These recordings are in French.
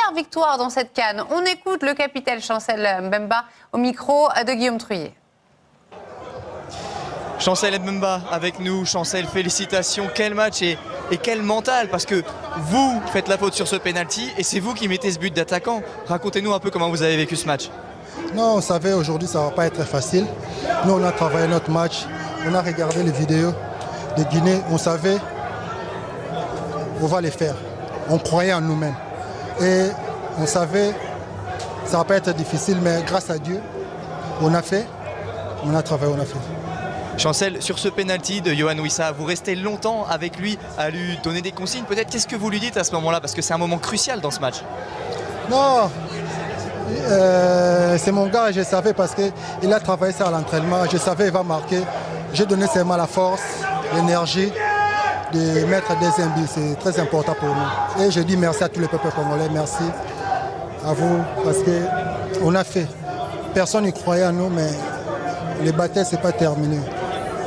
première victoire dans cette CAN. On écoute le capitaine Chancel Mbemba au micro de Guillaume Truyet. Chancel Mbemba avec nous. Chancel, félicitations. Quel match et quel mental, parce que vous faites la faute sur ce penalty et c'est vous qui mettez ce but d'attaquant. Racontez-nous un peu comment vous avez vécu ce match. Non, on savait aujourd'hui ça ne va pas être facile. Nous, on a travaillé notre match, on a regardé les vidéos de Guinée, on savait on va les faire. On croyait en nous-mêmes. Et on savait ça ne va pas être difficile, mais grâce à Dieu, on a fait, on a travaillé, on a fait. Chancel, sur ce penalty de Yohan Wissa, vous restez longtemps avec lui à lui donner des consignes. Peut-être qu'est-ce que vous lui dites à ce moment-là, parce que c'est un moment crucial dans ce match. Non, c'est mon gars, je savais parce qu'il a travaillé ça à l'entraînement. Je savais qu'il va marquer. J'ai donné seulement la force, l'énergie de mettre des buts. C'est très important pour nous. Et je dis merci à tous les peuples congolais. Merci à vous parce qu'on a fait. Personne n'y croyait en nous, mais les batailles, ce n'est pas terminé.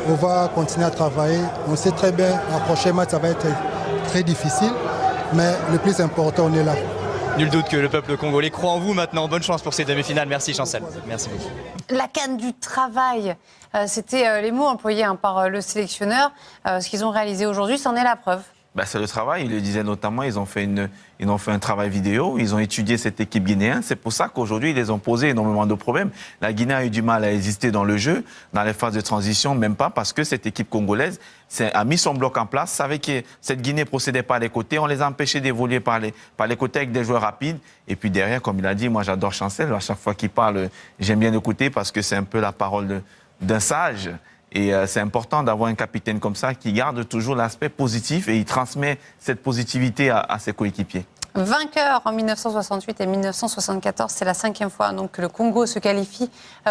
On va continuer à travailler. On sait très bien, le prochain match, ça va être très difficile. Mais le plus important, on est là. Nul doute que le peuple congolais croit en vous maintenant. Bonne chance pour ces demi-finales. Merci Chancel. Merci beaucoup. La CAN du travail, c'était les mots employés par le sélectionneur. Ce qu'ils ont réalisé aujourd'hui, c'en est la preuve. C'est le travail, il le disait notamment, ils ont fait un travail vidéo, ils ont étudié cette équipe guinéenne. C'est pour ça qu'aujourd'hui, ils les ont posé énormément de problèmes. La Guinée a eu du mal à exister dans le jeu, dans les phases de transition, même pas parce que cette équipe congolaise a mis son bloc en place, savait que cette Guinée ne procédait pas des côtés, on les a empêchés d'évoluer par les côtés avec des joueurs rapides. Et puis derrière, comme il a dit, moi j'adore Chancel, à chaque fois qu'il parle, j'aime bien écouter parce que c'est un peu la parole d'un sage. Et c'est important d'avoir un capitaine comme ça qui garde toujours l'aspect positif et il transmet cette positivité à ses coéquipiers. Vainqueur en 1968 et 1974, c'est la 5e fois donc, que le Congo se qualifie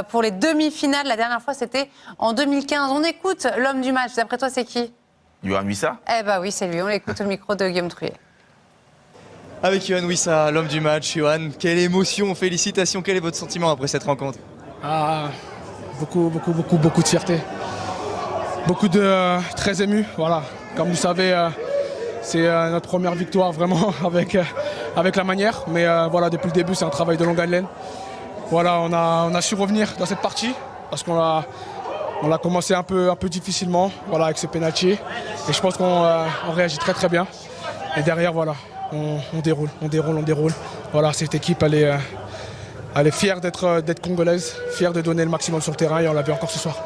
pour les demi-finales. La dernière fois, c'était en 2015. On écoute l'homme du match. D'après toi, c'est qui? Yohan Wissa? Eh bien oui, c'est lui. On l'écoute au micro de Guillaume Truyet. Avec Yohan Wissa, l'homme du match. Yohan, quelle émotion, félicitations. Quel est votre sentiment après cette rencontre? Beaucoup de fierté. Très ému, voilà. Comme vous savez, c'est notre première victoire vraiment avec la manière. Mais voilà, depuis le début, c'est un travail de longue haleine. Voilà, on a su revenir dans cette partie parce qu'on l'a commencé un peu difficilement, voilà, avec ce penalty. Et je pense qu'on réagit très bien. Et derrière, voilà, on déroule. Voilà, cette équipe, elle est fière d'être congolaise, fière de donner le maximum sur le terrain et on l'a vu encore ce soir.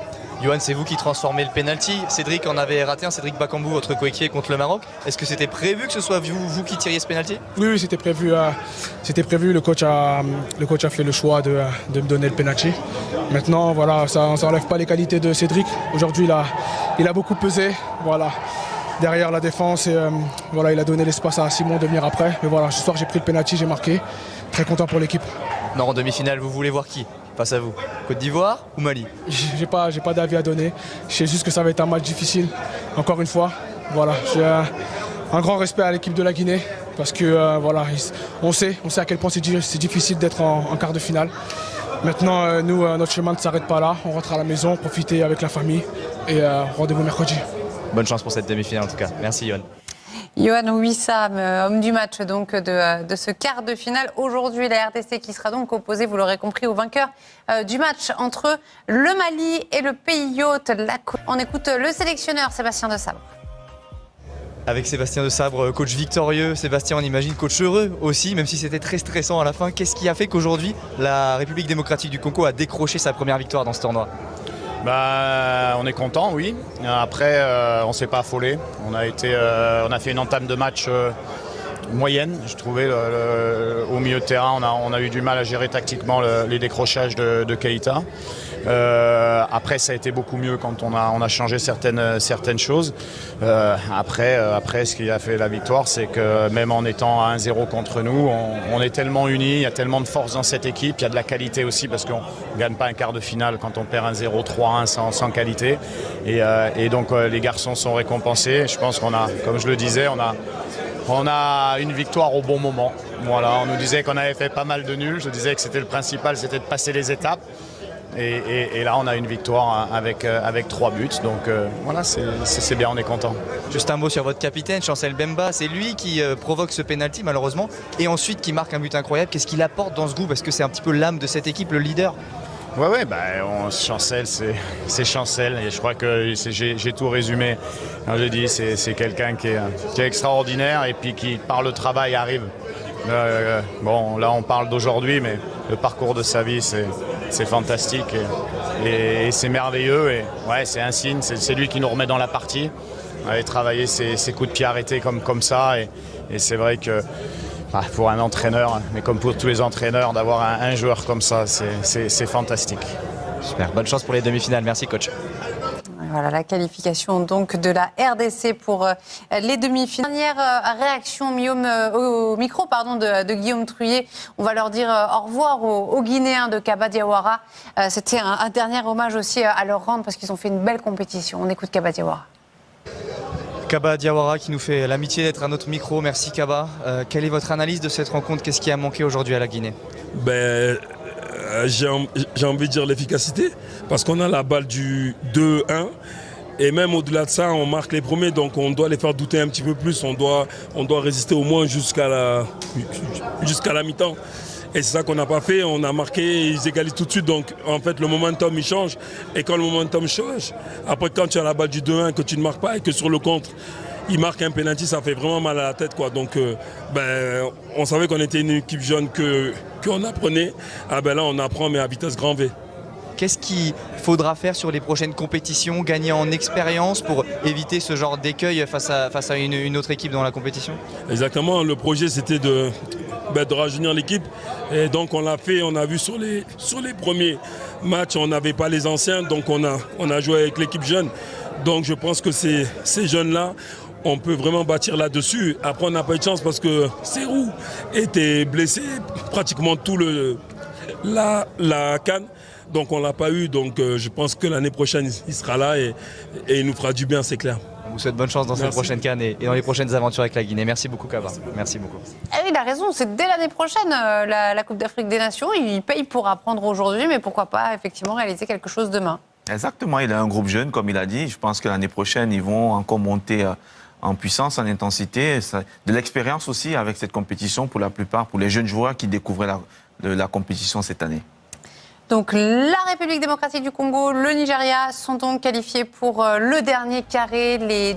Yohan, c'est vous qui transformez le penalty. Cédric en avait raté un, Cédric Bakambu, votre coéquipier contre le Maroc. Est-ce que c'était prévu que ce soit vous qui tiriez ce penalty? Oui, c'était prévu. Le coach a fait le choix de me donner le penalty. Maintenant, voilà, ça n'enlève pas les qualités de Cédric. Aujourd'hui, il a beaucoup pesé. Voilà. Derrière la défense, et, voilà, il a donné l'espace à Simon de venir après. Mais voilà, ce soir, j'ai pris le penalty, j'ai marqué. Très content pour l'équipe. Non, en demi-finale, vous voulez voir qui face à vous? Côte d'Ivoire ou Mali? J'ai pas d'avis à donner. Je sais juste que ça va être un match difficile. Encore une fois, voilà, j'ai un grand respect à l'équipe de la Guinée parce que voilà, on sait à quel point c'est difficile d'être en quart de finale. Maintenant, nous, notre chemin ne s'arrête pas là. On rentre à la maison, profiter avec la famille et rendez-vous mercredi. Bonne chance pour cette demi-finale en tout cas. Merci Yohan. Yohan Wissa, homme du match donc de ce quart de finale. Aujourd'hui, la RDC qui sera donc opposée, vous l'aurez compris, au vainqueur du match entre le Mali et le pays hôte. On écoute le sélectionneur Sébastien Desabre. Avec Sébastien Desabre, coach victorieux. Sébastien, on imagine coach heureux aussi, même si c'était très stressant à la fin. Qu'est-ce qui a fait qu'aujourd'hui, la République démocratique du Congo a décroché sa première victoire dans ce tournoi? On est content, oui. Après, on ne s'est pas affolé. On a fait une entame de match moyenne. Je trouvais au milieu de terrain, on a eu du mal à gérer tactiquement les décrochages de Keita. Après, ça a été beaucoup mieux quand on a changé certaines choses. Après, ce qui a fait la victoire, c'est que même en étant à 1-0 contre nous, on est tellement unis, il y a tellement de force dans cette équipe, il y a de la qualité aussi parce qu'on ne gagne pas un quart de finale quand on perd 1-0, 3-1 sans qualité. Et donc les garçons sont récompensés. Je pense qu'on a, comme je le disais, on a une victoire au bon moment. Voilà, on nous disait qu'on avait fait pas mal de nuls. Je disais que c'était le principal, c'était de passer les étapes. Et là, on a une victoire avec 3 buts. Donc voilà, c'est bien, on est content. Juste un mot sur votre capitaine, Chancel Mbemba. C'est lui qui provoque ce pénalty malheureusement et ensuite qui marque un but incroyable. Qu'est-ce qu'il apporte dans ce groupe? Est-ce que c'est un petit peu l'âme de cette équipe, le leader? Ouais, Chancel, c'est Chancel. Et je crois que j'ai tout résumé. Comme je dis, c'est quelqu'un qui est extraordinaire et puis qui, par le travail, arrive. Bon, là, on parle d'aujourd'hui, mais le parcours de sa vie, c'est fantastique et c'est merveilleux. Et ouais, c'est un signe. C'est lui qui nous remet dans la partie. Aller travailler ses coups de pied arrêtés comme ça. Et c'est vrai que pour un entraîneur, mais comme pour tous les entraîneurs, d'avoir un joueur comme ça, c'est fantastique. Super, bonne chance pour les demi-finales. Merci coach. Voilà la qualification donc de la RDC pour les demi-finales. Dernière réaction au micro de Guillaume Truyer. On va leur dire au revoir aux Guinéens de Kaba Diawara. C'était un dernier hommage aussi à leur rendre parce qu'ils ont fait une belle compétition. On écoute Kaba Diawara. Kaba Diawara qui nous fait l'amitié d'être à notre micro. Merci Kaba. Quelle est votre analyse de cette rencontre? Qu'est-ce qui a manqué aujourd'hui à la Guinée? J'ai envie de dire l'efficacité, parce qu'on a la balle du 2-1 et même au-delà de ça, on marque les premiers, donc on doit les faire douter un petit peu plus, on doit résister au moins jusqu'à la mi-temps. Et c'est ça qu'on n'a pas fait, on a marqué, ils égalisent tout de suite, donc en fait le momentum il change, et quand le momentum change, après quand tu as la balle du 2-1, que tu ne marques pas et que sur le contre, il marque un penalty, ça fait vraiment mal à la tête, quoi. Donc, on savait qu'on était une équipe jeune qu'on apprenait. Là, on apprend, mais à vitesse grand V. Qu'est-ce qu'il faudra faire sur les prochaines compétitions, gagner en expérience pour éviter ce genre d'écueil face à une autre équipe dans la compétition? Exactement. Le projet, c'était de rajeunir l'équipe. Et donc, on l'a fait. On a vu sur les premiers matchs, on n'avait pas les anciens. Donc, on a joué avec l'équipe jeune. Donc, je pense que ces jeunes-là, on peut vraiment bâtir là-dessus. Après, on n'a pas eu de chance parce que Serhou était blessé pratiquement tout la CAN. Donc, on ne l'a pas eu. Donc, je pense que l'année prochaine, il sera là et il nous fera du bien, c'est clair. On vous souhaite bonne chance dans cette prochaine CAN et dans les prochaines aventures avec la Guinée. Merci beaucoup, Kaba. Merci beaucoup. Il a raison, c'est dès l'année prochaine, la Coupe d'Afrique des Nations. Il paye pour apprendre aujourd'hui, mais pourquoi pas effectivement réaliser quelque chose demain. Exactement, il a un groupe jeune, comme il a dit. Je pense que l'année prochaine, ils vont encore monter en puissance, en intensité. De l'expérience aussi avec cette compétition pour la plupart, pour les jeunes joueurs qui découvraient la compétition cette année. Donc la République démocratique du Congo, le Nigeria sont donc qualifiés pour le dernier carré. Les